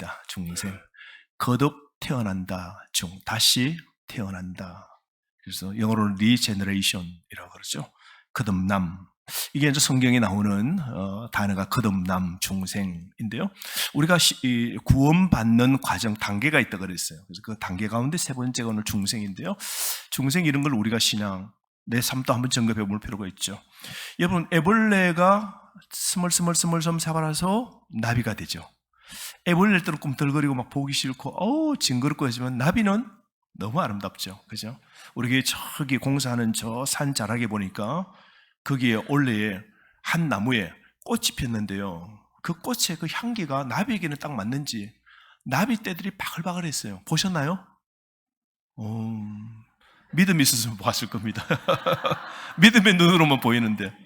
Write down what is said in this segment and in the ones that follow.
중생입니다. 중생. 거듭 태어난다. 다시 태어난다. 그래서 영어로는 리제너레이션이라고 그러죠. 거듭남. 이게 이제 성경에 나오는 단어가 거듭남, 중생인데요. 우리가 구원받는 과정 단계가 있다고 그랬어요. 그래서 그 단계 가운데 세 번째가 오늘 중생인데요. 중생 이런 걸 우리가 신앙, 내 삶도 한번 점검해 볼 필요가 있죠. 여러분, 애벌레가 스멀스멀 자라서 나비가 되죠. 애벌레 때는 꿈틀거리고 막 보기 싫고 징그럽고 하지만 나비는 너무 아름답죠. 그죠? 우리 교회 저기 공사하는 저 산 자락에 보니까 거기에 올해에 한 나무에 꽃이 폈는데요. 그 꽃의 그 향기가 나비에게는 딱 맞는지 나비 떼들이 바글바글했어요. 보셨나요? 믿음이 있었으면 봤을 겁니다. 믿음의 눈으로만 보이는데,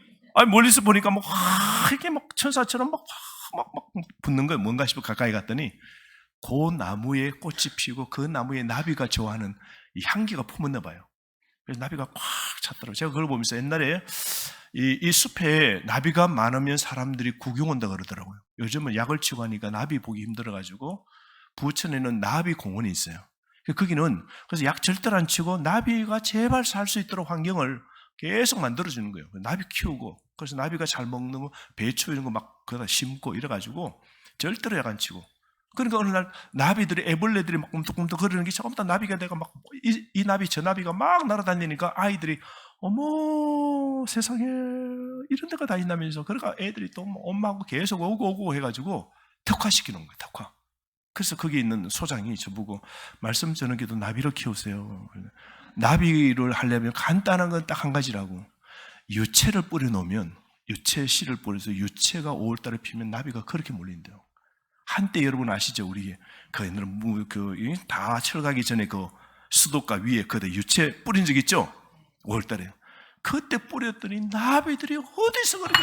멀리서 보니까 이렇게 천사처럼 막 붙는 거예요. 뭔가 싶어 가까이 갔더니 그 나무에 꽃이 피고 그 나무에 나비가 좋아하는 이 향기가 품었나 봐요. 그래서 나비가 꽉 찼더라고요. 제가 그걸 보면서 옛날에 이 숲에 나비가 많으면 사람들이 구경 온다 그러더라고요. 요즘은 약을 치고 하니까 나비 보기 힘들어가지고 부천에는 나비 공원이 있어요. 거기는 그래서 약 절대로 안 치고 나비가 제발 살 수 있도록 환경을 계속 만들어주는 거예요. 나비 키우고, 그래서 나비가 잘 먹는 거, 배추 이런 거 막 거기다 심고 이래가지고 절대로 약 안 치고. 그러니까 어느 날 나비들이, 애벌레들이 막 꿈떡꿈떡 거리는 게 처음 다 나비가 내가 막 이 나비 저 나비가 막 날아다니니까 아이들이 어머 세상에 이런 데가 다 있나면서, 그러니까 애들이 또 엄마하고 계속 오고 해가지고 특화시키는 거예요. 특화. 그래서 거기 있는 소장이 저보고 말씀 전하기도 나비를 키우세요. 나비를 하려면 간단한 건 딱 한 가지라고. 유채를 뿌려놓으면, 유채 씨를 뿌려서 유채가 5월달에 피면 나비가 그렇게 몰린대요. 한때 여러분 아시죠? 우리 그 옛날에 다 철가기 전에 그 수도가 위에 그 유채 뿌린 적 있죠? 5월달에. 그때 뿌렸더니 나비들이 어디서 그렇게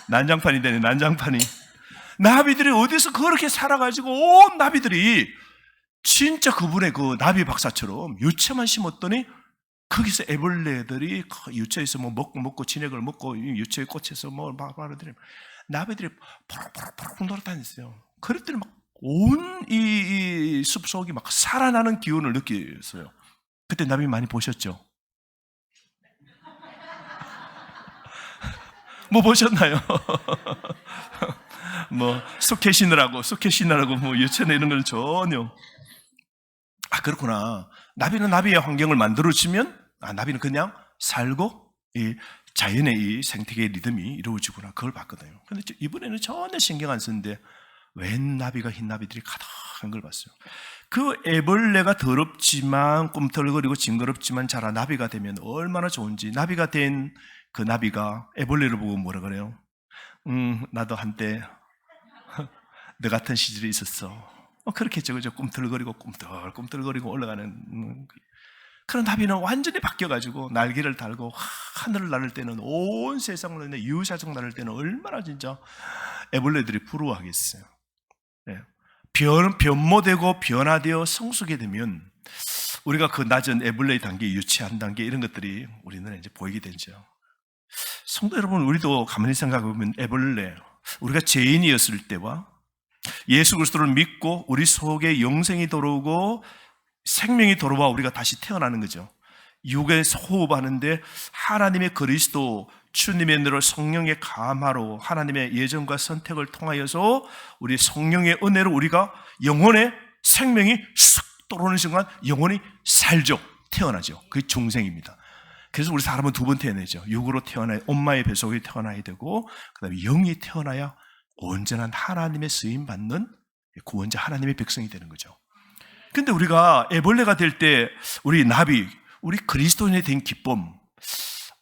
난장판이 되네. 난장판이. 나비들이 어디서 그렇게 살아가지고 온 나비들이 진짜 그분의 그 나비 박사처럼 유채만 심었더니 거기서 애벌레들이 유채에서 먹고 진액을 먹고 유채 꽃에서 말아들이면 나비들이 포록포록 놀아다녔어요. 그랬더니 막 온 이 숲속이 막 살아나는 기운을 느꼈어요. 그때 나비 많이 보셨죠? 뭐 보셨나요? 쑥캐시느라고 유채 내는 건 전혀. 그렇구나. 나비는 나비의 환경을 만들어주면 나비는 그냥 살고 이 자연의 이 생태계의 리듬이 이루어지구나. 그걸 봤거든요. 근데 이번에는 전혀 신경 안 쓰는데 웬 나비가 흰 나비들이 가득한 걸 봤어요. 그 애벌레가 더럽지만 꿈틀거리고 징그럽지만 자라 나비가 되면 얼마나 좋은지. 나비가 된 그 나비가 애벌레를 보고 뭐라 그래요? 나도 한때 너 같은 시절이 있었어. 그렇게 했죠. 그죠? 꿈틀거리고 꿈틀거리고 올라가는. 그런 나비는 완전히 바뀌어가지고 날개를 달고 하늘을 나를 때는, 온 세상을 유사적 나를 때는 얼마나 진짜 애벌레들이 부러워하겠어요. 네. 변모되고 변화되어 성숙이 되면 우리가 그 낮은 애벌레의 단계, 유치한 단계 이런 것들이 우리는 이제 보이게 되죠. 성도 여러분, 우리도 가만히 생각해보면 애벌레, 우리가 죄인이었을 때와 예수 그리스도를 믿고 우리 속에 영생이 들어오고 생명이 들어와 우리가 다시 태어나는 거죠. 육에서 호흡하는데 하나님의 그리스도 주님의 은혜로 성령의 감화로 하나님의 예정과 선택을 통하여서 우리 성령의 은혜로 우리가 영혼의 생명이 쑥 들어오는 순간 영혼이 살죠. 태어나죠. 그게 중생입니다. 그래서 우리 사람은 두 번 태어나죠. 육으로 태어나야, 엄마의 뱃속에 태어나야 되고, 그 다음에 영이 태어나야 온전한 하나님의 쓰임받는 구원자 하나님의 백성이 되는 거죠. 근데 우리가 애벌레가 될 때 우리 나비, 우리 그리스도인이 된 기쁨,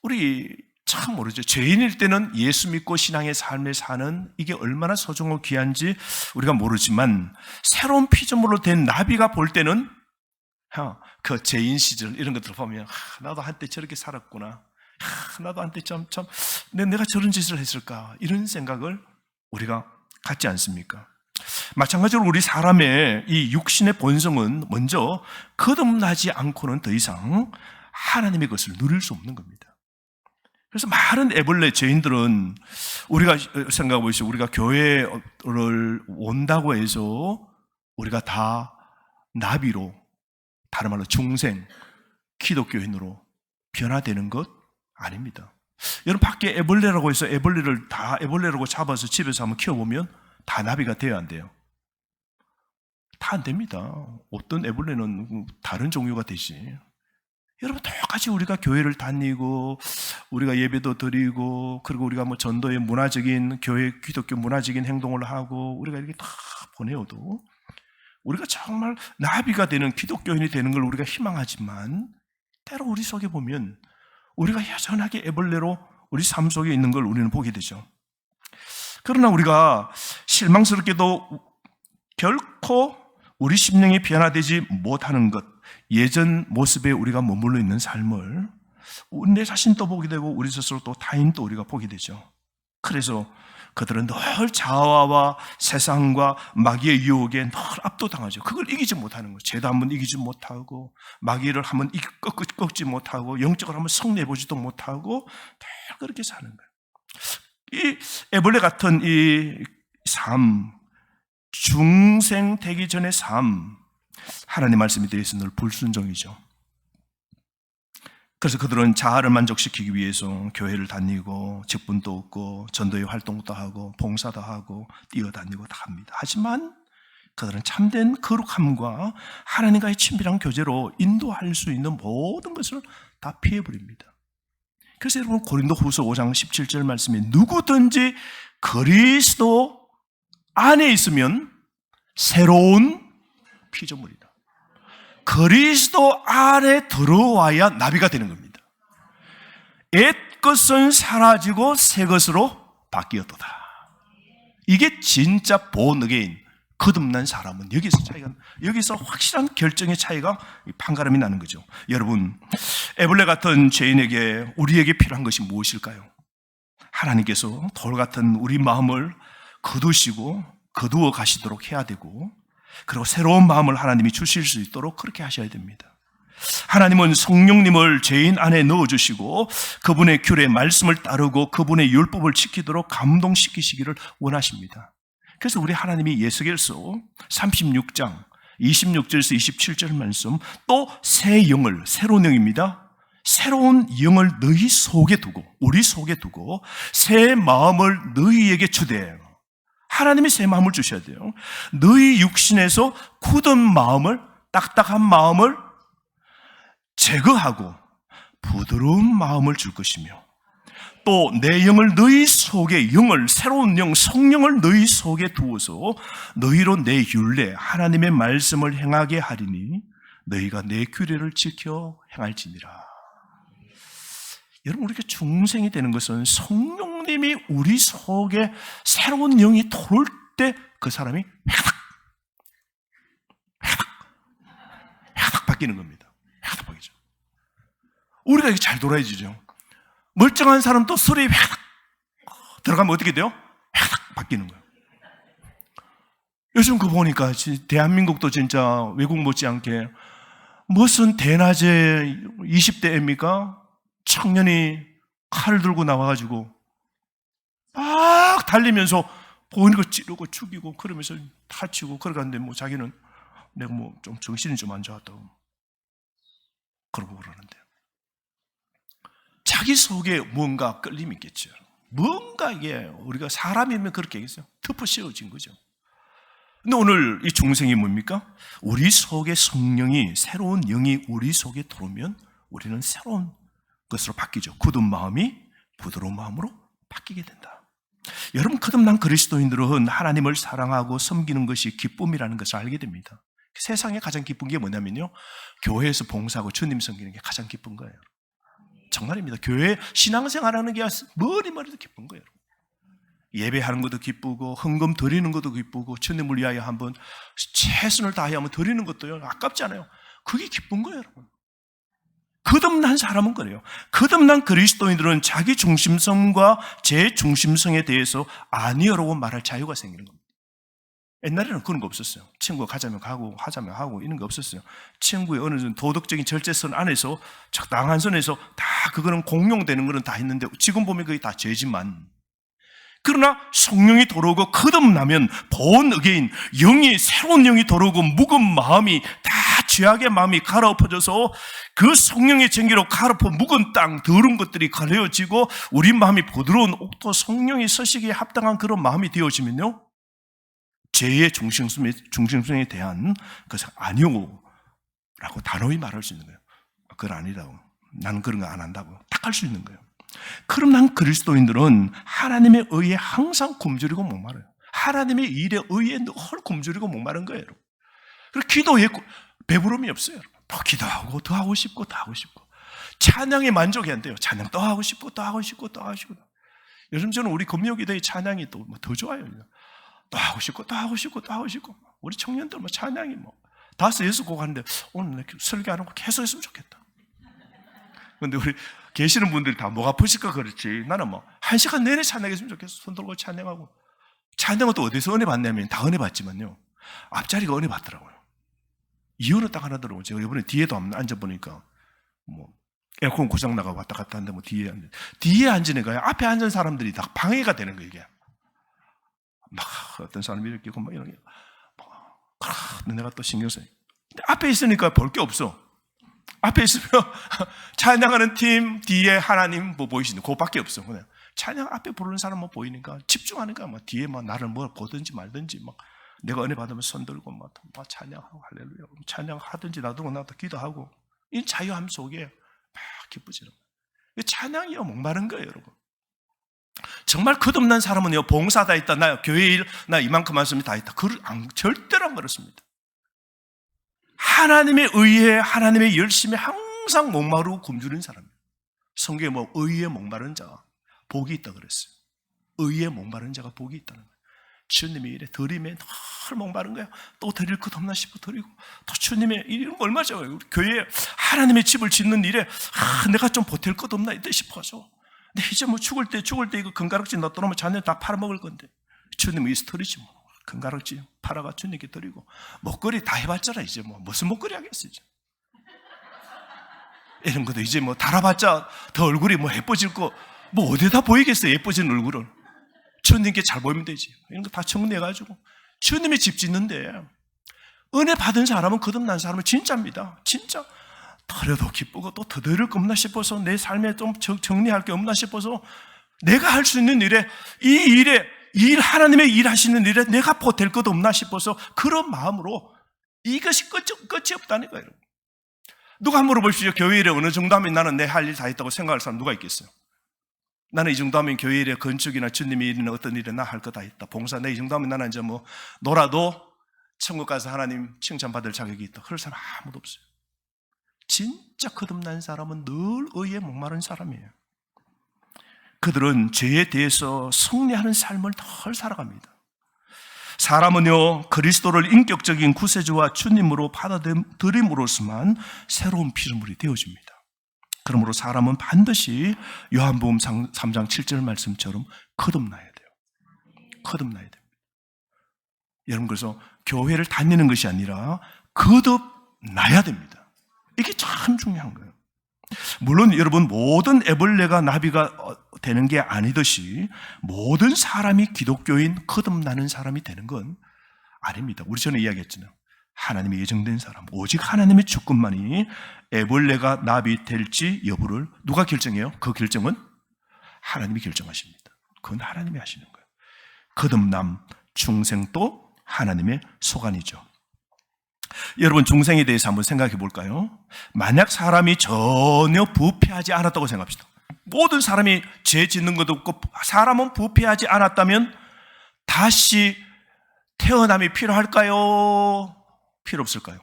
우리 참 모르죠. 죄인일 때는 예수 믿고 신앙의 삶을 사는 이게 얼마나 소중하고 귀한지 우리가 모르지만, 새로운 피조물로 된 나비가 볼 때는 그 죄인 시절 이런 것들을 보면 나도 한때 저렇게 살았구나. 나도 한때 참 내가 저런 짓을 했을까, 이런 생각을 우리가 갖지 않습니까? 마찬가지로 우리 사람의 이 육신의 본성은 먼저 거듭나지 않고는 더 이상 하나님의 것을 누릴 수 없는 겁니다. 그래서 많은 애벌레 죄인들은 우리가 생각해 보시죠. 우리가 교회를 온다고 해서 우리가 다 나비로, 다른 말로 중생, 기독교인으로 변화되는 것 아닙니다. 여러분 밖에 애벌레라고 해서 애벌레를 다 애벌레라고 잡아서 집에서 한번 키워보면 다 나비가 돼야 안 돼요? 다 안 됩니다. 어떤 애벌레는 다른 종류가 되지. 여러분 똑같이 우리가 교회를 다니고 우리가 예배도 드리고 그리고 우리가 뭐 전도의 문화적인 교회 기독교 문화적인 행동을 하고 우리가 이렇게 다 보내어도 우리가 정말 나비가 되는 기독교인이 되는 걸 우리가 희망하지만 때로 우리 속에 보면 우리가 여전하게 애벌레로 우리 삶 속에 있는 걸 우리는 보게 되죠. 그러나 우리가 실망스럽게도 결코 우리 심령이 변화되지 못하는 것, 예전 모습에 우리가 머물러 있는 삶을 내 자신도 보게 되고 우리 스스로 또 타인도 우리가 보게 되죠. 그래서 그들은 늘 자아와 세상과 마귀의 유혹에 늘 압도당하죠. 그걸 이기지 못하는 거예요. 죄도 한번 이기지 못하고 마귀를 한번 꺾지 못하고 영적으로 한번 성내보지도 못하고 늘 그렇게 사는 거예요. 이 애벌레 같은 이 삶, 중생 되기 전의 삶, 하나님 말씀에 대해서 늘 불순종이죠. 그래서 그들은 자아를 만족시키기 위해서 교회를 다니고 직분도 얻고 전도의 활동도 하고 봉사도 하고 뛰어다니고 다 합니다. 하지만 그들은 참된 거룩함과 하나님과의 친밀한 교제로 인도할 수 있는 모든 것을 다 피해버립니다. 그래서 여러분 고린도후서 5장 17절 말씀에 누구든지 그리스도 안에 있으면 새로운 피조물이다. 그리스도 안에 들어와야 나비가 되는 겁니다. 옛 것은 사라지고 새 것으로 바뀌었도다. 이게 진짜 본어게인 거듭난 사람은 여기서 확실한 결정의 차이가 판가름이 나는 거죠. 여러분, 애벌레 같은 죄인에게 우리에게 필요한 것이 무엇일까요? 하나님께서 돌 같은 우리 마음을 거두어 가시도록 해야 되고, 그리고 새로운 마음을 하나님이 주실 수 있도록 그렇게 하셔야 됩니다. 하나님은 성령님을 죄인 안에 넣어주시고 그분의 규례 말씀을 따르고 그분의 율법을 지키도록 감동시키시기를 원하십니다. 그래서 우리 하나님이 예수겔서 36장 26절에서 27절 말씀, 또 새 영을, 새로운 영입니다. 새로운 영을 너희 속에 두고, 우리 속에 두고 새 마음을 너희에게 주되, 하나님이 새 마음을 주셔야 돼요. 너희 육신에서 굳은 마음을, 딱딱한 마음을 제거하고 부드러운 마음을 줄 것이며, 또 내 영을 너희 속에, 새로운 영, 성령을 너희 속에 두어서 너희로 내 율례, 하나님의 말씀을 행하게 하리니 너희가 내 규례를 지켜 행할지니라. 여러분, 우리가 중생이 되는 것은 성령님이 우리 속에 새로운 영이 들어올 때 그 사람이 회닥 바뀌는 겁니다. 회닥 바뀌죠. 우리가 이게 잘 돌아야지죠. 멀쩡한 사람도 소리에 회닥 들어가면 어떻게 돼요? 회닥 바뀌는 거예요. 요즘 그거 보니까 대한민국도 진짜 외국 못지않게 무슨 대낮에 20대 애입니까? 청년이 칼을 들고 나와가지고 막 달리면서 보이는 거 찌르고 죽이고 그러면서 다치고 그러는데 뭐 자기는 내가 뭐 좀 정신이 좀 안 좋았다고 그러고 그러는데, 자기 속에 뭔가 끌림이 있겠죠. 뭔가 이게 우리가 사람이면 그렇게 하겠어요. 덮어 씌워진 거죠. 근데 오늘 이 중생이 뭡니까? 우리 속에 성령이, 새로운 영이 우리 속에 들어오면 우리는 새로운 것으로 바뀌죠. 굳은 마음이 부드러운 마음으로 바뀌게 된다. 여러분, 거듭난 그리스도인들은 하나님을 사랑하고 섬기는 것이 기쁨이라는 것을 알게 됩니다. 세상에 가장 기쁜 게 뭐냐면요, 교회에서 봉사하고 주님 섬기는 게 가장 기쁜 거예요. 정말입니다. 교회 신앙생활하는 게 머리도 기쁜 거예요. 예배하는 것도 기쁘고 헌금 드리는 것도 기쁘고 주님을 위하여 한번 최선을 다하여 한번 드리는 것도요, 아깝지 않아요. 그게 기쁜 거예요, 여러분. 거듭난 사람은 그래요. 거듭난 그리스도인들은 자기 중심성과 제 중심성에 대해서 아니요라고 말할 자유가 생기는 겁니다. 옛날에는 그런 거 없었어요. 친구가 가자면 가고 하자면 하고 이런 거 없었어요. 친구의 어느 정도 도덕적인 절제선 안에서 적당한 선에서 다 그거는 공용되는 거는 다 했는데 지금 보면 그게 다 죄지만, 그러나 성령이 들어오고 거듭나면 본 어게인, 영이 새로운 영이 들어오고 묵은 마음이 다 죄악의 마음이 갈아엎어져서 그 성령의 전기로 갈아엎어 묵은 땅 더러운 것들이 가려지고 우리 마음이 부드러운 옥토 성령이 서시기에 합당한 그런 마음이 되어지면요, 죄의 중심성에 대한 것은 아니오 라고 단호히 말할 수 있는 거예요. 그건 아니라고, 나는 그런 거 안 한다고 딱 할 수 있는 거예요. 그럼 난 그리스도인들은 하나님의 의에 항상 굶주리고 목마르요. 하나님의 일에 의에 늘 굶주리고 목마른 거예요. 여러분. 그리고 기도에 배부름이 없어요. 더 기도하고 더 하고 싶고 더 하고 싶고, 찬양에 만족이 안 돼요. 찬양 또 하고 싶고 또 하고 싶고 또 하고 싶고. 요즘 저는 우리 금요기도의 찬양이 또 더 좋아요. 또 하고 싶고 또 하고 싶고 또 하고 싶고. 우리 청년들 찬양이 5-6곡 하는데 오늘 설교 안 하고 계속 했으면 좋겠다. 근데 우리 계시는 분들이 다 목 아프실까 그렇지, 나는 1시간 내내 찬양했으면 좋겠어. 손 들고 찬양하고. 찬양은 또 어디서 은혜 받냐면 다 은혜 받지만요, 앞자리가 은혜 받더라고요. 이유는 딱 하나 들어오고, 제가 이번에 뒤에도 앉아보니까 에어컨 고장 나가 왔다 갔다 하는데 뒤에 앉으니까 앞에 앉은 사람들이 다 방해가 되는 거예요. 이게 막 어떤 사람이 이렇게 있고 이런 게 내가 또 신경 써요. 앞에 있으니까 볼 게 없어. 앞에 있으면 찬양하는 팀, 뒤에 하나님 보이시는 그거밖에 없어. 그냥 찬양 앞에 부르는 사람만 보이니까 집중하니까 뒤에 나를 보든지 말든지 내가 은혜 받으면 손 들고 찬양하고 할렐루야 찬양하든지 놔두고 나도 기도하고, 이 자유함 속에 막 기쁘지는 거예요. 찬양이요 목마른 거예요, 여러분. 정말 거듭난 사람은요, 봉사 다 있다, 나 교회 일, 나 이만큼 말씀이 다 있다, 절대로 안 그렇습니다. 하나님의 의에, 하나님의 열심에 항상 목마르고 굶주린 사람이에요. 성경에 의에 목마른 자가 복이 있다 그랬어요. 의에 목마른 자가 복이 있다는 거예요. 주님의 일에 드림에 늘 목마른 거예요. 또 드릴 것 없나 싶어 드리고, 또 주님의 일 이런 거 얼마 좋아요. 우리 교회에 하나님의 집을 짓는 일에 내가 좀 보탤 것 없나 이때 싶어서, 근데 이제 죽을 때 이거 금가락지 놔두면 자네 다 팔아먹을 건데, 주님의 이 스토리지 금가락지 팔아가 주님께 드리고, 먹거리 다 해봤잖아. 이제 무슨 먹거리 하겠어 이제. 이런 것도 이제 달아봤자 더 얼굴이 예뻐질 거 어디다 보이겠어요. 예뻐진 얼굴을 주님께 잘 보이면 되지. 이런 거 다 정리해가지고 주님의 집 짓는데, 은혜 받은 사람은, 거듭난 사람은 진짜입니다. 진짜 더려도 기쁘고 또 더 드릴 거 없나 싶어서, 내 삶에 좀 정리할 게 없나 싶어서, 내가 할 수 있는 일에, 하나님의 일 하시는 일에 내가 보탤 것 없나 싶어서, 그런 마음으로 이것이 끝이 없다는 거예요. 누가 물어보십시오. 교회 일에 어느 정도 하면 나는 내 할 일 다 했다고 생각할 사람 누가 있겠어요? 나는 이 정도 하면 교회 일에 건축이나 주님의 일이나 어떤 일에 나 할 거 다 했다. 봉사, 내 이 정도 하면 나는 이제 놀아도 천국 가서 하나님 칭찬받을 자격이 있다. 그럴 사람 아무도 없어요. 진짜 거듭난 사람은 늘 의에 목마른 사람이에요. 그들은 죄에 대해서 승리하는 삶을 덜 살아갑니다. 사람은요, 그리스도를 인격적인 구세주와 주님으로 받아들임으로서만 새로운 피조물이 되어집니다. 그러므로 사람은 반드시 요한복음 3장 7절 말씀처럼 거듭나야 돼요. 거듭나야 됩니다. 여러분, 그래서 교회를 다니는 것이 아니라 거듭나야 됩니다. 이게 참 중요한 거예요. 물론 여러분, 모든 애벌레가 나비가 되는 게 아니듯이 모든 사람이 기독교인, 거듭나는 사람이 되는 건 아닙니다. 우리 전에 이야기했잖아요. 하나님의 예정된 사람, 오직 하나님의 주권만이 애벌레가 나비 될지 여부를 누가 결정해요? 그 결정은 하나님이 결정하십니다. 그건 하나님이 하시는 거예요. 거듭남, 중생도 하나님의 소관이죠. 여러분, 중생에 대해서 한번 생각해 볼까요? 만약 사람이 전혀 부패하지 않았다고 생각합시다. 모든 사람이 죄 짓는 것도 없고 사람은 부패하지 않았다면 다시 태어남이 필요할까요? 필요 없을까요?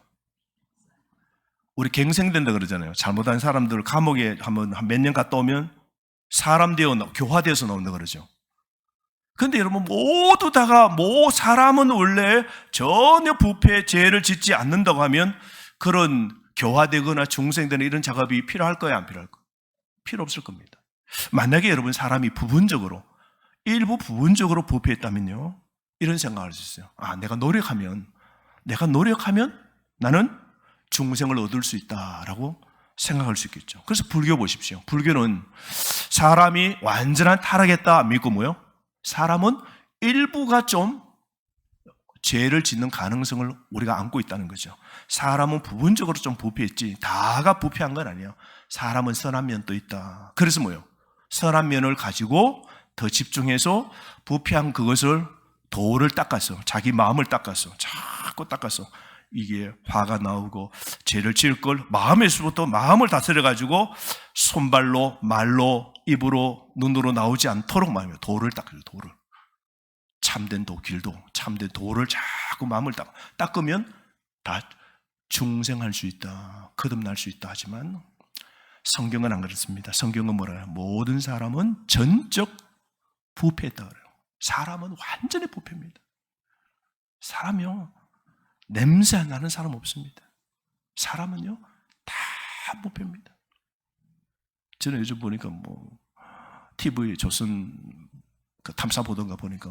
우리 갱생된다 그러잖아요. 잘못한 사람들 감옥에 한번 몇 년 갔다 오면 사람 되어 교화되어서 나온다 그러죠. 그런데 여러분, 모두 다가 사람은 원래 전혀 부패 죄를 짓지 않는다고 하면 그런 교화되거나 중생되는 이런 작업이 필요할까요? 안 필요할까요? 필요 없을 겁니다. 만약에 여러분 사람이 일부 부분적으로 부패했다면요, 이런 생각을 할 수 있어요. 내가 노력하면 나는 중생을 얻을 수 있다라고 생각할 수 있겠죠. 그래서 불교 보십시오. 불교는 사람이 완전한 타락했다 믿고 뭐요? 사람은 일부가 좀 죄를 짓는 가능성을 우리가 안고 있다는 거죠. 사람은 부분적으로 좀 부패했지 다가 부패한 건 아니에요. 사람은 선한 면도 있다. 그래서 뭐요? 선한 면을 가지고 더 집중해서 부패한 그것을 도를 닦아서 자기 마음을 닦아서 자꾸 닦아서 이게 화가 나오고 죄를 지을 걸 마음에서부터 마음을 다스려가지고 손발로 말로 입으로 눈으로 나오지 않도록 마음이에요. 도를 닦아요. 도를. 참된 도, 길도, 참된 도를 자꾸 마음을 닦으면 다 중생할 수 있다. 거듭날 수 있다 하지만 성경은 안 그렇습니다. 성경은 뭐라요? 모든 사람은 전적 부패했다 그래요. 사람은 완전히 부패입니다. 사람이요, 냄새 안 나는 사람 없습니다. 사람은요, 다 부패입니다. 저는 요즘 보니까 TV 조선 그 탐사 보던가 보니까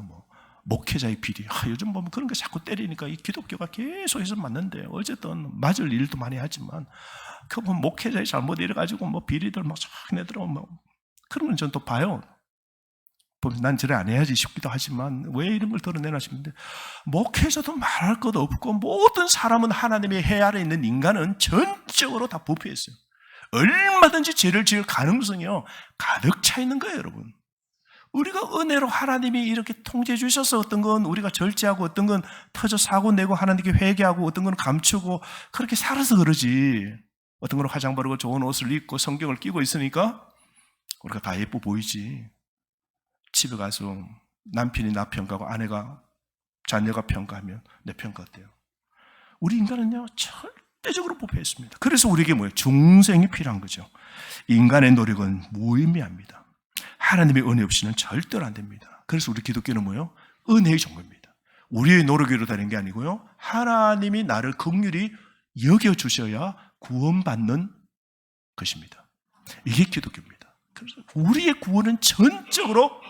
목회자의 비리. 요즘 보면 그런 거 자꾸 때리니까 이 기독교가 계속해서 맞는데 어쨌든 맞을 일도 많이 하지만 그 목회자의 잘못 이래가지고 비리들 막 쫙 내더라고. 그러면 전 또 봐요. 난 저래 안 해야지 싶기도 하지만 왜 이런 걸 드러내나 싶은데 목회자도 말할 것 없고 모든 사람은 하나님의 해 아래 있는 인간은 전적으로 다 부패했어요. 얼마든지 죄를 지을 가능성이요 가득 차 있는 거예요, 여러분. 우리가 은혜로 하나님이 이렇게 통제해 주셔서 어떤 건 우리가 절제하고 어떤 건 터져 사고 내고 하나님께 회개하고 어떤 건 감추고 그렇게 살아서 그러지. 어떤 건 화장 바르고 좋은 옷을 입고 성경을 끼고 있으니까 우리가 다 예뻐 보이지. 집에 가서 남편이 나 평가하고 아내가 자녀가 평가하면 내 평가 어때요? 우리 인간은요 절대적으로 부패했습니다. 그래서 우리에게 뭐예요? 중생이 필요한 거죠. 인간의 노력은 무의미합니다. 하나님의 은혜 없이는 절대로 안 됩니다. 그래서 우리 기독교는 뭐예요? 은혜의 종교입니다. 우리의 노력으로 되는 게 아니고요, 하나님이 나를 긍휼히 여겨주셔야 구원받는 것입니다. 이게 기독교입니다. 그래서 우리의 구원은 전적으로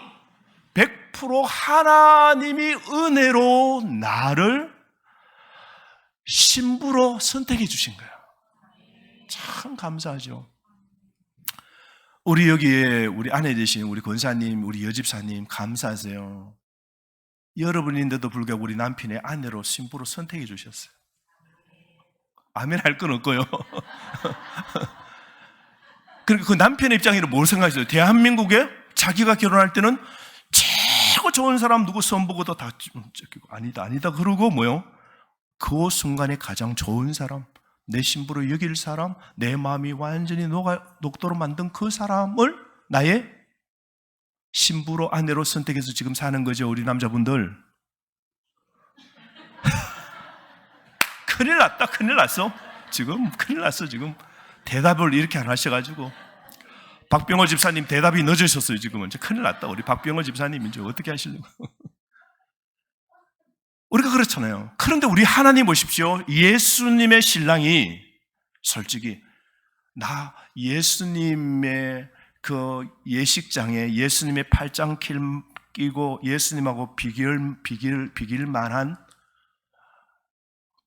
100% 하나님이 은혜로 나를 신부로 선택해 주신 거예요. 참 감사하죠. 우리 여기에 우리 아내 되신 우리 권사님, 우리 여집사님 감사하세요. 여러분인데도 불구하고 우리 남편의 아내로 신부로 선택해 주셨어요. 아멘 할 건 없고요. 그러니까 그 남편의 입장에는 뭘 생각했어요? 대한민국에 자기가 결혼할 때는 최고 좋은 사람 누구 선보고도 다 아니다 그러고 뭐요? 그 순간에 가장 좋은 사람, 내 신부로 여길 사람, 내 마음이 완전히 녹도록 만든 그 사람을 나의 신부로 아내로 선택해서 지금 사는 거죠, 우리 남자분들. 큰일 났다, 큰일 났어. 지금 큰일 났어. 지금 대답을 이렇게 안 하셔가지고 박병호 집사님 대답이 늦으셨어요. 지금은 이제 큰일 났다. 우리 박병호 집사님 이제 어떻게 하시려고? 우리가 그렇잖아요. 그런데 우리 하나님 보십시오. 예수님의 신랑이 솔직히 나 예수님의 그 예식장에 예수님의 팔짱 끼고 예수님하고 비길 만한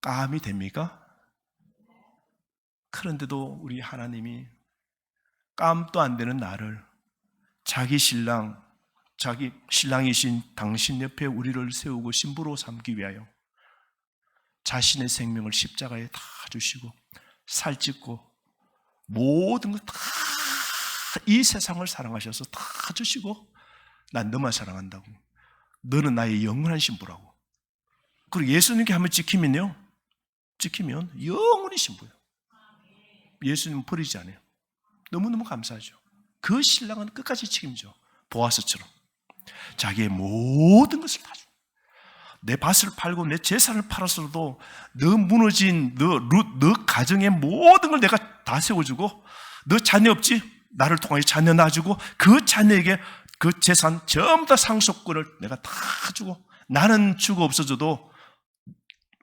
감이 됩니까? 그런데도 우리 하나님이 깜도 안 되는 나를 자기 신랑이신 당신 옆에 우리를 세우고 신부로 삼기 위하여 자신의 생명을 십자가에 다 주시고 살찌고 모든 걸 다 이 세상을 사랑하셔서 다 주시고 난 너만 사랑한다고. 너는 나의 영원한 신부라고. 그리고 예수님께 한번 찍히면 영원히 신부예요. 예수님은 버리지 않아요. 너무너무 감사하죠. 그 신랑은 끝까지 책임져. 보아스처럼 자기의 모든 것을 다 줘. 내 밭을 팔고 내 재산을 팔았어도 너 무너진 너 가정의 모든 걸 내가 다 세워주고, 너 자녀 없지? 나를 통하여 자녀 낳아주고 그 자녀에게 그 재산 전부 다 상속권을 내가 다 주고, 나는 죽어 없어져도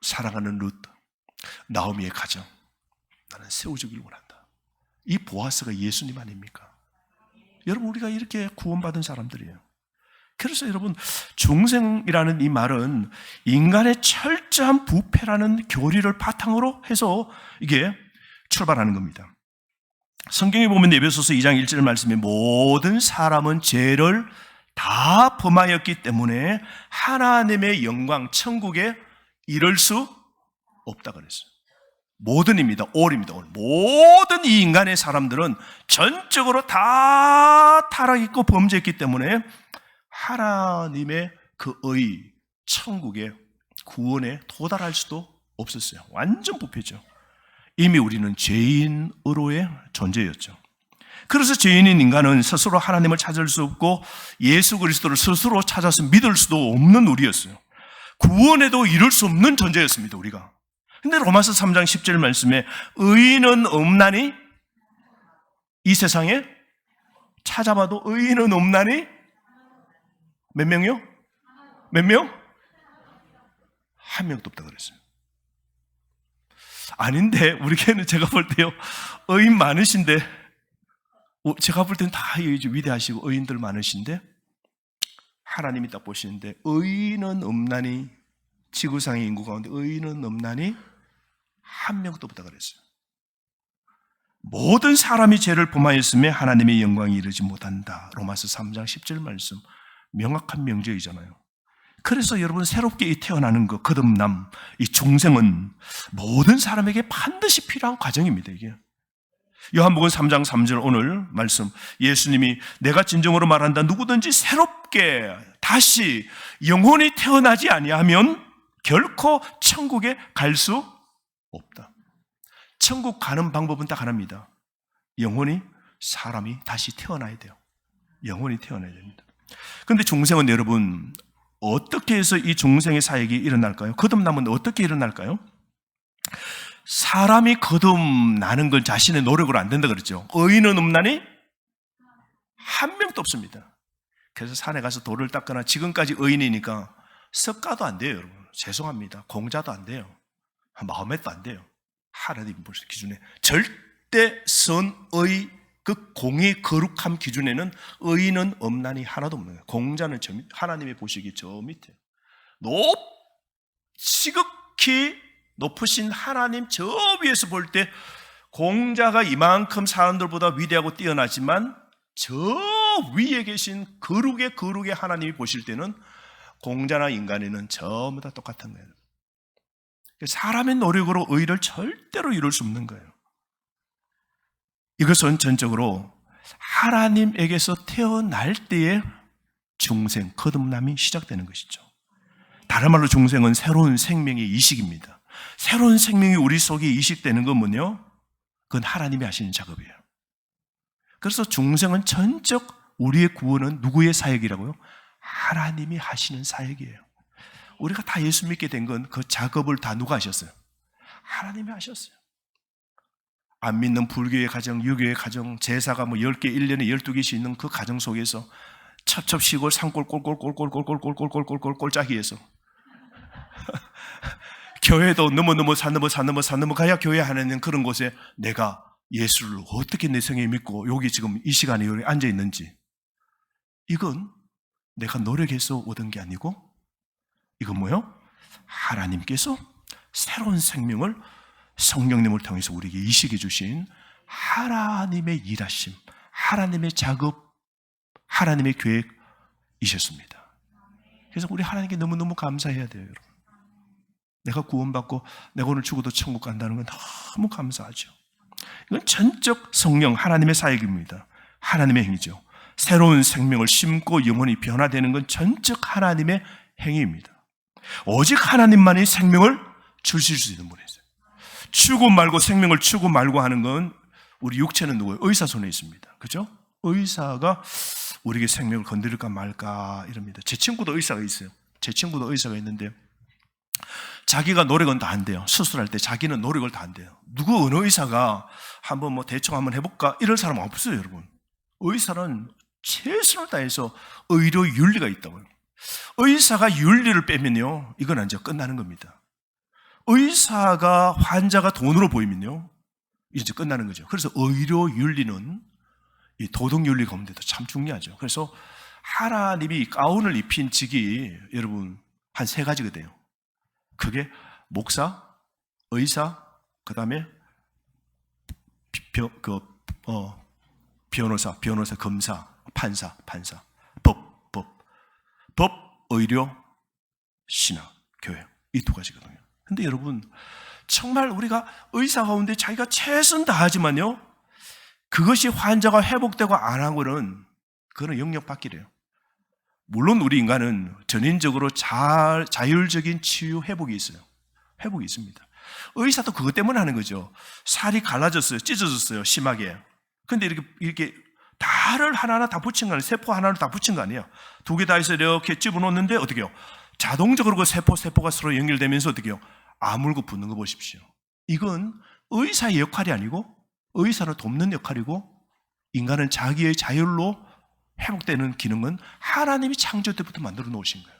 사랑하는 룻, 나오미의 가정 나는 세워주길 원한다. 이 보아스가 예수님 아닙니까? 여러분, 우리가 이렇게 구원받은 사람들이에요. 그래서 여러분, 중생이라는 이 말은 인간의 철저한 부패라는 교리를 바탕으로 해서 이게 출발하는 겁니다. 성경에 보면 에베소서 2장 1절 말씀에 모든 사람은 죄를 다 범하였기 때문에 하나님의 영광, 천국에 이를 수 없다 그랬어요. 모든입니다. all입니다. all. 모든 이 인간의 사람들은 전적으로 다 타락했고 범죄했기 때문에 하나님의 그 의, 천국의 구원에 도달할 수도 없었어요. 완전 부패죠. 이미 우리는 죄인으로의 존재였죠. 그래서 죄인인 인간은 스스로 하나님을 찾을 수 없고 예수 그리스도를 스스로 찾아서 믿을 수도 없는 우리였어요. 구원에도 이룰 수 없는 존재였습니다, 우리가. 근데 로마서 3장 10절 말씀에 의인은 없나니, 이 세상에 찾아봐도 의인은 없나니 몇 명이요? 몇 명? 한 명도 없다 그랬어요. 아닌데 우리 교회는 제가 볼 때요, 의인 많으신데, 제가 볼 때는 다 위대하시고 의인들 많으신데 하나님이 딱 보시는데 의인은 없나니, 지구상의 인구 가운데 의인은 없나니 한 명도 없다 그랬어요. 모든 사람이 죄를 범하였음에 하나님의 영광이 이르지 못한다. 로마서 3장 10절 말씀, 명확한 명제이잖아요. 그래서 여러분, 새롭게 태어나는 것, 거듭남, 이 중생은 모든 사람에게 반드시 필요한 과정입니다. 이게 요한복음 3장 3절 오늘 말씀, 예수님이 내가 진정으로 말한다, 누구든지 새롭게 다시 영혼이 태어나지 아니하면 결코 천국에 갈 수 없다. 천국 가는 방법은 딱 하나입니다. 영혼이, 사람이 다시 태어나야 돼요. 영혼이 태어나야 됩니다. 그런데 중생은 여러분, 어떻게 해서 이 중생의 사역이 일어날까요? 거듭남은 어떻게 일어날까요? 사람이 거듭나는 건 자신의 노력으로 안 된다 그랬죠. 의인은 없나니 한 명도 없습니다. 그래서 산에 가서 돌을 닦거나, 지금까지 의인이니까 석가도 안 돼요, 여러분. 죄송합니다. 공자도 안 돼요. 마호멧도 안 돼요. 하나님 기준에 절대 선의 그 공의 거룩함 기준에는 의인은 없나니 하나도 없는 거예요. 공자는 하나님의 보시기 저 밑에 지극히 높으신 하나님 저 위에서 볼 때 공자가 이만큼 사람들보다 위대하고 뛰어나지만 저 위에 계신 거룩의 하나님이 보실 때는 공자나 인간에는 전부 다 똑같은 거예요. 사람의 노력으로 의를 절대로 이룰 수 없는 거예요. 이것은 전적으로 하나님에게서 태어날 때의 중생, 거듭남이 시작되는 것이죠. 다른 말로 중생은 새로운 생명의 이식입니다. 새로운 생명이 우리 속에 이식되는 건 뭐냐? 그건 하나님이 하시는 작업이에요. 그래서 중생은 전적 우리의 구원은 누구의 사역이라고요? 하나님이 하시는 사역이에요. 우리가 다 예수 믿게 된 건 그 작업을 다 누가 하셨어요? 하나님이 하셨어요. 안 믿는 불교의 가정, 유교의 가정, 제사가 10개, 1년에 12개씩 있는 그 가정 속에서 첩첩시골 산골 꼴꼴꼴꼴꼴꼴꼴꼴꼴꼴꼴 꼴짜기에서 교회도 너무 산 넘어 가야 교회 하는 그런 곳에 내가 예수를 어떻게 내 생에 믿고 여기 지금 이 시간에 여기 앉아 있는지, 이건 내가 노력해서 얻은 게 아니고 이건 뭐요? 하나님께서 새로운 생명을 성령님을 통해서 우리에게 이식해 주신 하나님의 일하심, 하나님의 작업, 하나님의 계획이셨습니다. 그래서 우리 하나님께 너무너무 감사해야 돼요, 여러분. 내가 구원받고 내가 오늘 죽어도 천국 간다는 건 너무 감사하죠. 이건 전적 성령, 하나님의 사역입니다. 하나님의 행위죠. 새로운 생명을 심고 영혼이 변화되는 건 전적 하나님의 행위입니다. 오직 하나님만이 생명을 주실 수 있는 분이세요. 주고 말고 생명을 주고 말고 하는 건 우리 육체는 누구예요? 의사 손에 있습니다. 그죠? 의사가 우리에게 생명을 건드릴까 말까 이럽니다. 제 친구도 의사가 있어요. 제 친구도 의사가 있는데 자기가 노력은 다 안 돼요. 수술할 때 자기는 노력을 다 안 돼요. 누구 어느 의사가 한번 대충 한번 해볼까 이럴 사람은 없어요, 여러분. 의사는 최선을 다해서 의료 윤리가 있다고요. 의사가 윤리를 빼면요, 이건 이제 끝나는 겁니다. 의사가 환자가 돈으로 보이면요, 이제 끝나는 거죠. 그래서 의료 윤리는 이 도덕 윤리 가운데도 참 중요하죠. 그래서 하나님이 가운을 입힌 직이 여러분 한 3가지가 돼요. 그게 목사, 의사, 그 다음에 변호사, 검사, 판사, 법, 의료, 신학, 교회. 이 2가지거든요. 근데 여러분, 정말 우리가 의사 가운데 자기가 최선 다하지만요, 그것이 환자가 회복되고 안 하고는 그거는 영역밖이래요. 물론 우리 인간은 전인적으로 자율적인 치유 회복이 있어요. 회복이 있습니다. 의사도 그것 때문에 하는 거죠. 살이 갈라졌어요. 찢어졌어요. 심하게. 근데 이렇게 달을 하나하나 다 붙인 거 아니에요. 세포 하나를 다 붙인 거 아니에요. 2개 다 해서 이렇게 집어넣는데 어떻게 해요? 자동적으로 그 세포가 서로 연결되면서 어떻게 해요? 아물고 붙는 거 보십시오. 이건 의사의 역할이 아니고 의사를 돕는 역할이고 인간은 자기의 자율로 회복되는 기능은 하나님이 창조 때부터 만들어 놓으신 거예요.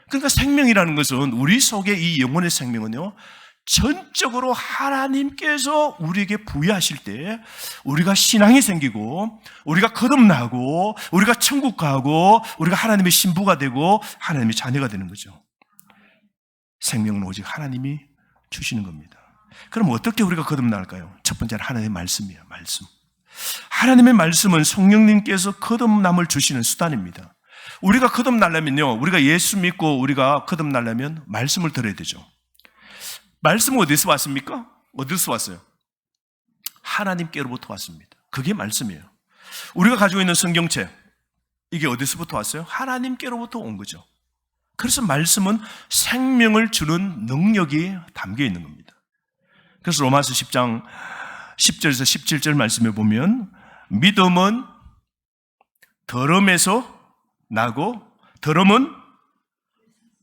그러니까 생명이라는 것은 우리 속에 이 영혼의 생명은요, 전적으로 하나님께서 우리에게 부여하실 때 우리가 신앙이 생기고 우리가 거듭나고 우리가 천국 가고 우리가 하나님의 신부가 되고 하나님의 자녀가 되는 거죠. 생명은 오직 하나님이 주시는 겁니다. 그럼 어떻게 우리가 거듭날까요? 첫 번째는 하나님의 말씀이에요. 말씀. 하나님의 말씀은 성령님께서 거듭남을 주시는 수단입니다. 우리가 거듭나려면요, 우리가 예수 믿고 우리가 거듭나려면 말씀을 들어야 되죠. 말씀은 어디서 왔습니까? 어디서 왔어요? 하나님께로부터 왔습니다. 그게 말씀이에요. 우리가 가지고 있는 성경책, 이게 어디서부터 왔어요? 하나님께로부터 온 거죠. 그래서 말씀은 생명을 주는 능력이 담겨 있는 겁니다. 그래서 로마서 10장 10절에서 17절 말씀에 보면 믿음은 들음에서 나고 들음은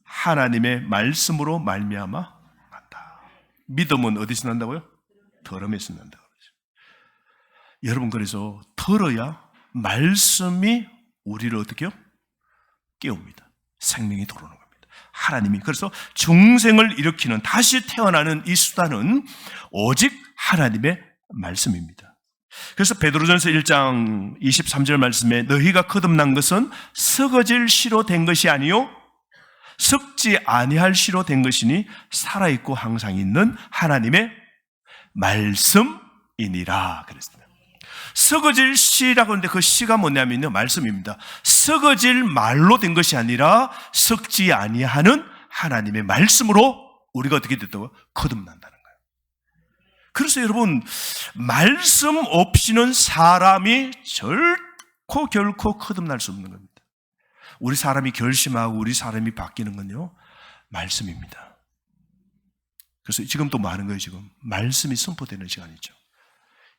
하나님의 말씀으로 말미암아 난다. 믿음은 어디서 난다고요? 들음에서 난다. 여러분, 그래서 들어야 말씀이 우리를 어떻게 해요? 깨웁니다. 생명이 들어오는 겁니다. 하나님이. 그래서 중생을 일으키는, 다시 태어나는 이 수단은 오직 하나님의 말씀입니다. 그래서 베드로전서 1장 23절 말씀에 너희가 거듭난 것은 썩어질 씨로 된 것이 아니요 썩지 아니할 씨로 된 것이니 살아있고 항상 있는 하나님의 말씀이니라 그랬습니다. 썩어질 씨라고 하는데 그 씨가 뭐냐면요, 말씀입니다. 썩어질 말로 된 것이 아니라 썩지 아니하는 하나님의 말씀으로 우리가 어떻게 됐다고요? 거듭난다는 거예요. 그래서 여러분, 말씀 없이는 사람이 결코 거듭날 수 없는 겁니다. 우리 사람이 결심하고 우리 사람이 바뀌는 건요, 말씀입니다. 그래서 지금 또 뭐 하는 거예요? 지금 말씀이 선포되는 시간이죠.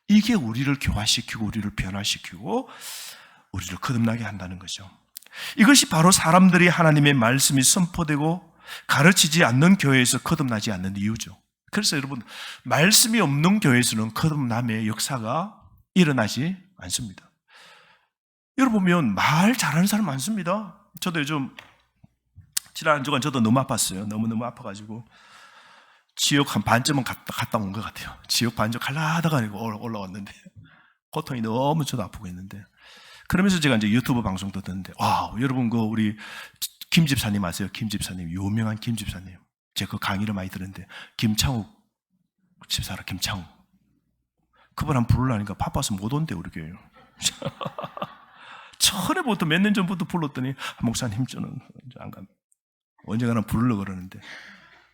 이게 우리를 교화시키고 우리를 변화시키고 우리를 거듭나게 한다는 거죠. 이것이 바로 사람들이 하나님의 말씀이 선포되고 가르치지 않는 교회에서 거듭나지 않는 이유죠. 그래서 여러분, 말씀이 없는 교회에서는 거듭남의 역사가 일어나지 않습니다. 여러분 보면 말 잘하는 사람 많습니다. 저도 요즘 지난 한 주간 저도 너무 아팠어요. 너무너무 아파가지고 지옥 한 반쯤은 갔다 온 것 같아요. 지옥 반쯤 갈라다가 올라왔는데 고통이 너무 저도 아프고 있는데, 그러면서 제가 이제 유튜브 방송도 듣는데, 와, 여러분 그 우리 김 집사님 아세요? 김 집사님, 유명한 김 집사님. 제가 그 강의를 많이 들었는데, 김창욱 집사라, 김창욱. 그분 한번 부르려니까 바빠서 못 온대, 우리 교회요. 처음에부터 몇 년 전부터 불렀더니, 목사님 저는 안 갑니다. 언젠가는 부르려고 그러는데,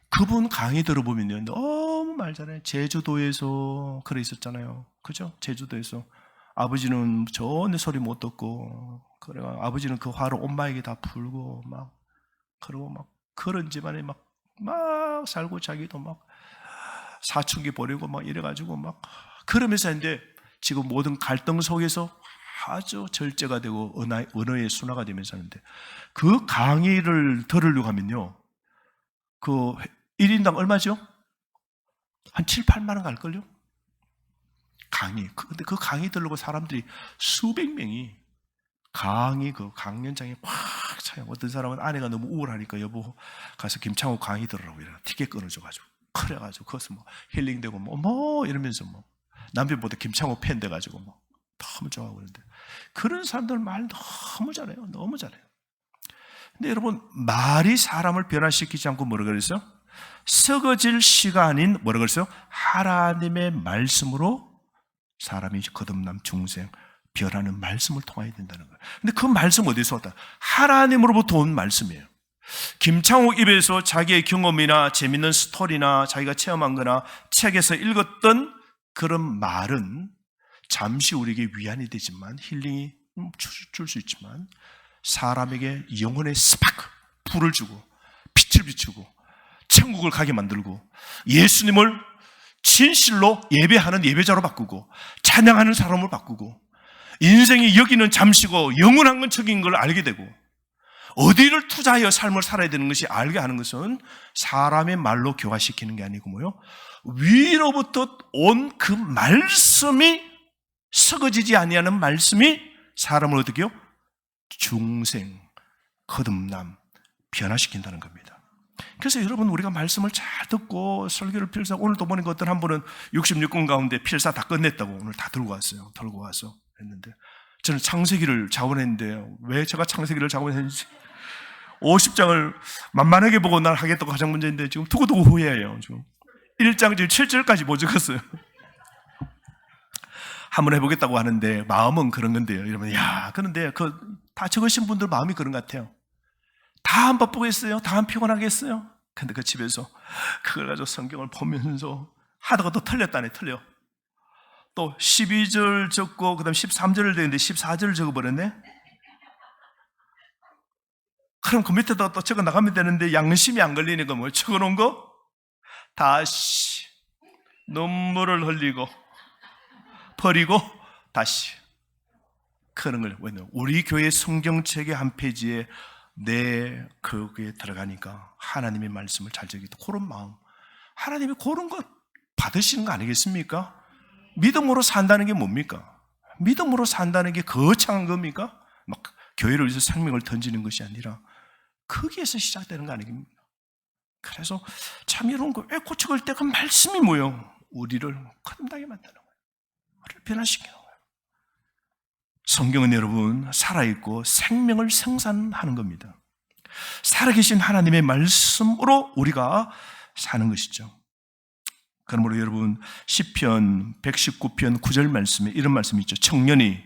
그분 강의 들어보면요, 너무 말 잘해요. 제주도에서 그래 있었잖아요. 그죠? 제주도에서 아버지는 전혀 소리 못 듣고, 그래 아버지는 그 화를 엄마에게 다 풀고 막, 그러고 막 그런 집안에 막 살고 자기도 막 사춘기 버리고 막 이래가지고 막 그러면서 했는데, 지금 모든 갈등 속에서 아주 절제가 되고 언어의 순화가 되면서 하는데, 그 강의를 들으려고 하면요, 그 1인당 얼마죠? 한 7, 8만 원 갈걸요? 강의. 근데 그 강의 들으려고 사람들이 수백 명이 그 강연장에 꽉 차요. 어떤 사람은 아내가 너무 우울하니까 여보 가서 김창호 강의 들으라고 이래요. 티켓 끊어줘가지고. 그래가지고 거기서 뭐 힐링되고 뭐 이러면서 뭐 남편보다 김창호 팬 돼가지고 뭐 너무 좋아하고 그러는데 그런 사람들 말 너무 잘해요. 너무 잘해요. 근데 여러분 말이 사람을 변화시키지 않고 뭐라 그랬어요? 썩어질 시간인 뭐라 그랬어요? 하나님의 말씀으로 사람이 거듭남 중생 변하는 말씀을 통해야 된다는 거예요. 근데 그 말씀 어디서 왔다? 하나님으로부터 온 말씀이에요. 김창욱 입에서 자기의 경험이나 재밌는 스토리나 자기가 체험한 거나 책에서 읽었던 그런 말은 잠시 우리에게 위안이 되지만 힐링이 줄 수 있지만 사람에게 영혼의 스파크, 불을 주고 빛을 비추고 천국을 가게 만들고 예수님을 진실로 예배하는 예배자로 바꾸고 찬양하는 사람을 바꾸고 인생이 여기는 잠시고 영원한 건 저긴 걸 알게 되고 어디를 투자하여 삶을 살아야 되는 것이 알게 하는 것은 사람의 말로 교화시키는 게 아니고 뭐요? 위로부터 온 그 말씀이 썩어지지 아니하는 말씀이 사람을 어떻게 해요? 중생, 거듭남, 변화시킨다는 겁니다. 그래서 여러분 우리가 말씀을 잘 듣고 설교를 필사 오늘도 보니까 어떤 한 분은 66권 가운데 필사 다 끝냈다고 오늘 다 들고 왔어요. 들고 와서 했는데 저는 창세기를 자원했는데 왜 제가 창세기를 자원했는지 50장을 만만하게 보고 날 하겠다고 가장 문제인데 지금 두고두고 후회해요. 지금 1장 지금 7절까지 못 적었어요. 한번 해보겠다고 하는데 마음은 그런 건데요. 여러분, 그런데 다 적으신 분들 마음이 그런 것 같아요. 다 안 바쁘겠어요? 다 안 피곤하겠어요? 근데 그 집에서 그걸 가지고 성경을 보면서 하다가 또 틀렸다네, 틀려. 또 12절 적고, 그 다음 13절을 되는데 14절을 적어버렸네? 그럼 그 밑에다가 또 적어 나가면 되는데 양심이 안 걸리니까 뭐 적어놓은 거? 다시 눈물을 흘리고 버리고 다시 그런 걸 우리 교회 성경책의 한 페이지에 거기에 들어가니까 하나님의 말씀을 잘 적이다. 그런 마음. 하나님이 그런 거 받으시는 거 아니겠습니까? 믿음으로 산다는 게 뭡니까? 믿음으로 산다는 게 거창한 겁니까? 막 교회를 위해서 생명을 던지는 것이 아니라 거기에서 시작되는 거 아니겠습니까? 그래서 참 이런 거 왜 고쳐갈 때 그 말씀이 뭐예요? 우리를 거듭나게 만드는 거예요. 우리를 변화시키는 거예요. 성경은 여러분 살아있고 생명을 생산하는 겁니다. 살아계신 하나님의 말씀으로 우리가 사는 것이죠. 그러므로 여러분 시편 119편 9절 말씀에 이런 말씀이 있죠. 청년이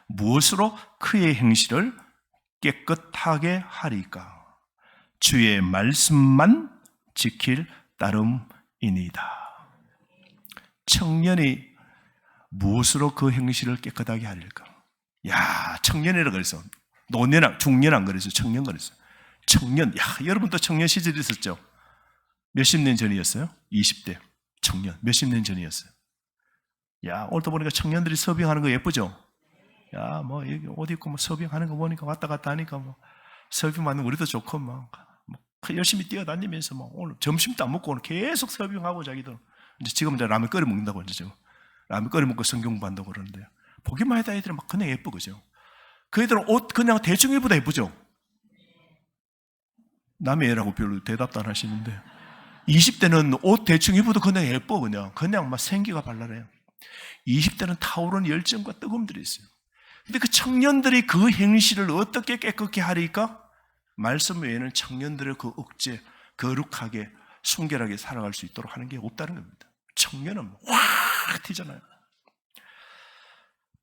무엇으로 그의 행실을 깨끗하게 하리까? 주의 말씀만 지킬 따름이니이다. 청년이 무엇으로 그 행실을 깨끗하게 하리까? 청년이라 그래서 노년, 중년 안 그래서 청년 그랬어요. 청년, 여러분도 청년 시절이 있었죠? 몇십 년 전이었어요? 20대 청년, 몇십 년 전이었어요. 오늘도 보니까 청년들이 서빙하는 거 예쁘죠? 뭐 옷 입고 뭐 서빙하는 거 보니까 왔다 갔다 하니까 뭐 서빙 받는 우리도 좋고 뭐 열심히 뛰어다니면서 뭐 오늘 점심도 안 먹고 오늘 계속 서빙하고 자기들 지금 이제 라면 끓여 먹는다고 이제 라면 끓여 먹고 성경 공부한다고 그러는데 보기만 해도 애들은 막 그냥 예쁘 그죠? 그 애들은 옷 그냥 대충 입어도 예쁘죠? 남의 애라고 별로 대답도 안 하시는데 20대는 옷 대충 입어도 그냥 예뻐 그냥 막 생기가 발랄해요. 20대는 타오르는 열정과 뜨거움들이 있어요. 근데 그 청년들이 그 행실을 어떻게 깨끗게 하리까? 말씀 외에는 청년들의 그 억제, 거룩하게, 순결하게 살아갈 수 있도록 하는 게 없다는 겁니다. 청년은 확 튀잖아요.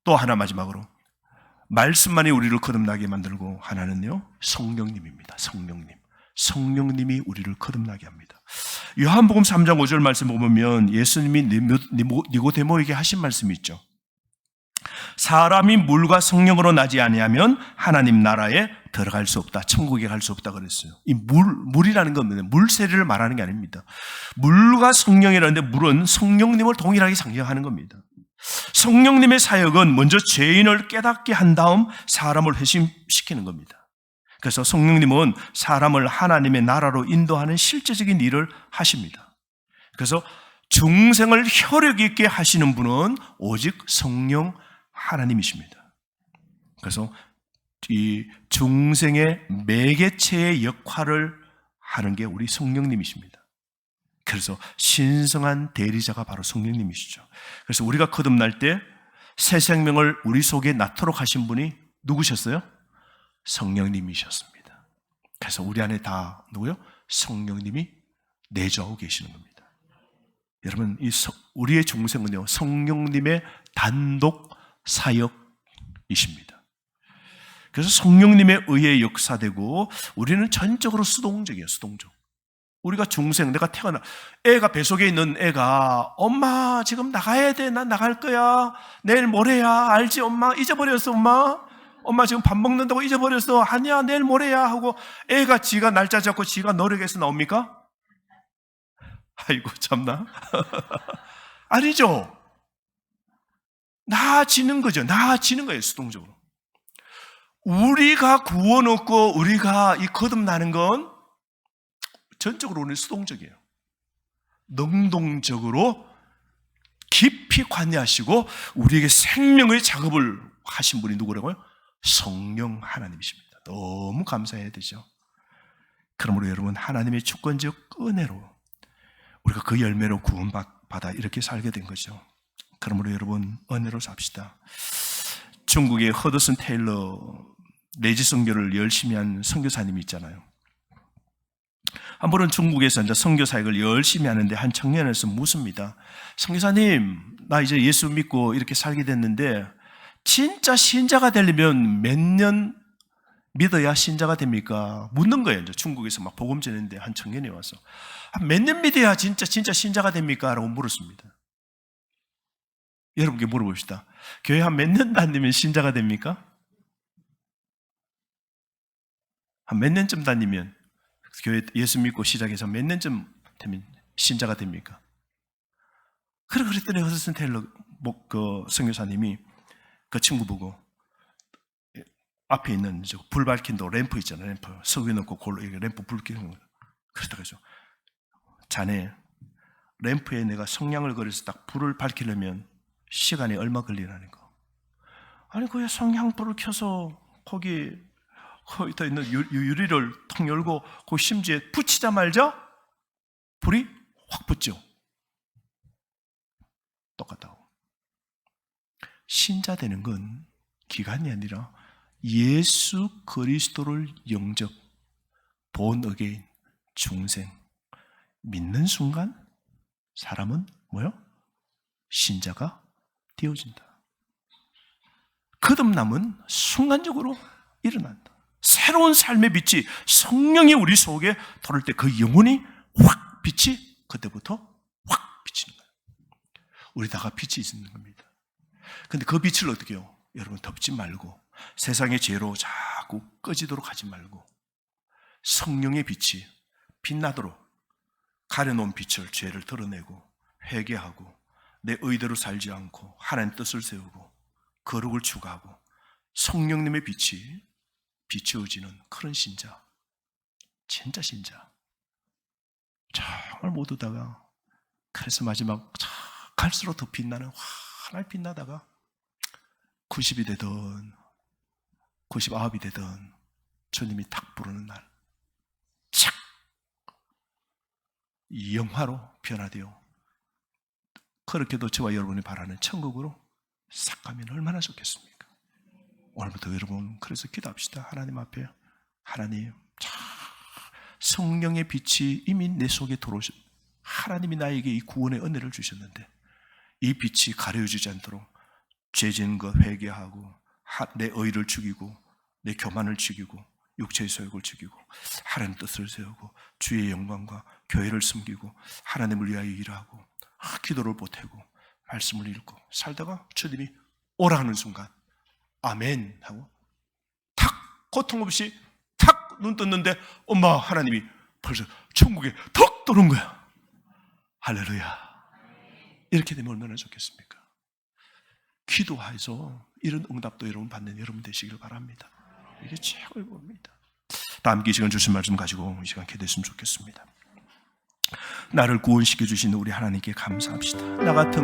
또 하나 마지막으로 말씀만이 우리를 거듭나게 만들고 하나는요 성령님입니다. 성령님이 우리를 거듭나게 합니다. 요한복음 3장 5절 말씀 보면 예수님이 니고데모에게 하신 말씀이 있죠. 사람이 물과 성령으로 나지 아니하면 하나님 나라에 들어갈 수 없다. 천국에 갈 수 없다 그랬어요. 이 물이라는 건 물세례를 말하는 게 아닙니다. 물과 성령이라는데 물은 성령님을 동일하게 상징하는 겁니다. 성령님의 사역은 먼저 죄인을 깨닫게 한 다음 사람을 회심시키는 겁니다. 그래서 성령님은 사람을 하나님의 나라로 인도하는 실제적인 일을 하십니다. 그래서 중생을 혈육 있게 하시는 분은 오직 성령 하나님이십니다. 그래서 이 중생의 매개체의 역할을 하는 게 우리 성령님이십니다. 그래서 신성한 대리자가 바로 성령님이시죠. 그래서 우리가 거듭날 때 새 생명을 우리 속에 낳도록 하신 분이 누구셨어요? 성령님이셨습니다. 그래서 우리 안에 다 누구요? 성령님이 내주하고 계시는 겁니다. 여러분, 우리의 중생은요, 성령님의 단독 사역이십니다. 그래서 성령님에 의해 역사되고 우리는 전적으로 수동적이에요. 수동적. 우리가 중생, 내가 태어나 애가 뱃속에 있는 애가 엄마 지금 나가야 돼. 난 나갈 거야. 내일 모레야. 알지 엄마? 잊어버렸어 엄마 지금 밥 먹는다고 잊어버렸어. 아니야 내일 모레야 하고 애가 지가 날짜 잡고 지가 노력해서 나옵니까? 아이고 참나. 아니죠. 나아지는 거죠. 나아지는 거예요. 수동적으로. 우리가 구원 얻고 우리가 이 거듭나는 건 전적으로 오늘 수동적이에요. 능동적으로 깊이 관여하시고 우리에게 생명의 작업을 하신 분이 누구라고요? 성령 하나님이십니다. 너무 감사해야 되죠. 그러므로 여러분, 하나님의 주권적 은혜로 우리가 그 열매로 구원받아 이렇게 살게 된 거죠. 그러므로 여러분, 은혜로 삽시다. 중국의 허드슨 테일러 내지 선교를 열심히 한 선교사님이 있잖아요. 한 번은 중국에서 이제 선교 사역을 열심히 하는데 한 청년에서 묻습니다. 선교사님, 나 이제 예수 믿고 이렇게 살게 됐는데 진짜 신자가 되려면 몇 년 믿어야 신자가 됩니까? 묻는 거예요. 이제 중국에서 막 복음 전했는데 한 청년이 와서 몇 년 믿어야 진짜 신자가 됩니까? 라고 물었습니다. 여러분께 물어봅시다. 교회 한 몇 년 다니면 신자가 됩니까? 한 몇 년쯤 다니면, 교회 예수 믿고 시작해서 몇 년쯤 되면 신자가 됩니까? 그랬더니 허드슨 테일러 그 선교사님이 그 친구 보고 앞에 있는 불 밝힌 램프 있잖아요. 램프 석유 넣고 골로 램프 불 켜는 거. 그러다가 자네 램프에 내가 성냥을 걸어서 딱 불을 밝히려면 시간이 얼마 걸리라는 거. 아니 그 성냥불을 켜서 거기 더 있는 유리를 통 열고 그 심지에 붙이자마자 불이 확 붙죠. 똑같다고. 신자 되는 건 기간이 아니라 예수 그리스도를 영접, 본 어게인, 중생 믿는 순간 사람은 뭐요? 신자가 되어진다. 거듭남은 순간적으로 일어난다. 새로운 삶의 빛이 성령이 우리 속에 들어올 때 그 영혼이 확 빛이 그때부터 확 비치는 거예요. 우리다가 빛이 있는 겁니다. 근데 그 빛을 어떻게 해요? 여러분 덮지 말고 세상의 죄로 자꾸 꺼지도록 하지 말고 성령의 빛이 빛나도록 가려놓은 빛을 죄를 드러내고 회개하고 내 의대로 살지 않고 하나님 뜻을 세우고 거룩을 추구하고 성령님의 빛이 비추어지는 그런 신자, 진짜 신자 정말 못 오다가 그래서 마지막 갈수록 더 빛나는 환하게 빛나다가 90이 되든 99이 되든 주님이 탁 부르는 날 착 영화로 변화되어 그렇게도 저와 여러분이 바라는 천국으로 싹 가면 얼마나 좋겠습니까? 오늘부터 여러분 그래서 기도합시다. 하나님 앞에 하나님 성령의 빛이 이미 내 속에 들어오셨 하나님이 나에게 이 구원의 은혜를 주셨는데 이 빛이 가려지지 않도록 죄 지은 것 회개하고 내 의를 죽이고 내 교만을 죽이고 육체의 소욕을 죽이고 하나님 뜻을 세우고 주의 영광과 교회를 숨기고 하나님을 위하여 일하고 기도를 보태고 말씀을 읽고 살다가 주님이 오라 하는 순간 아멘 하고 탁 고통 없이 탁 눈 떴는데 엄마 하나님이 벌써 천국에 턱 도는 거야. 할렐루야. 이렇게 되면 얼마나 좋겠습니까? 기도해서 이런 응답도 여러분 받는 여러분 되시기를 바랍니다. 이게 최고의 겁니다. 다 함께 이 시간 주신 말씀 가지고 이 시간 기도했으면 좋겠습니다. 나를 구원시켜 주신 우리 하나님께 감사합시다. 나 같은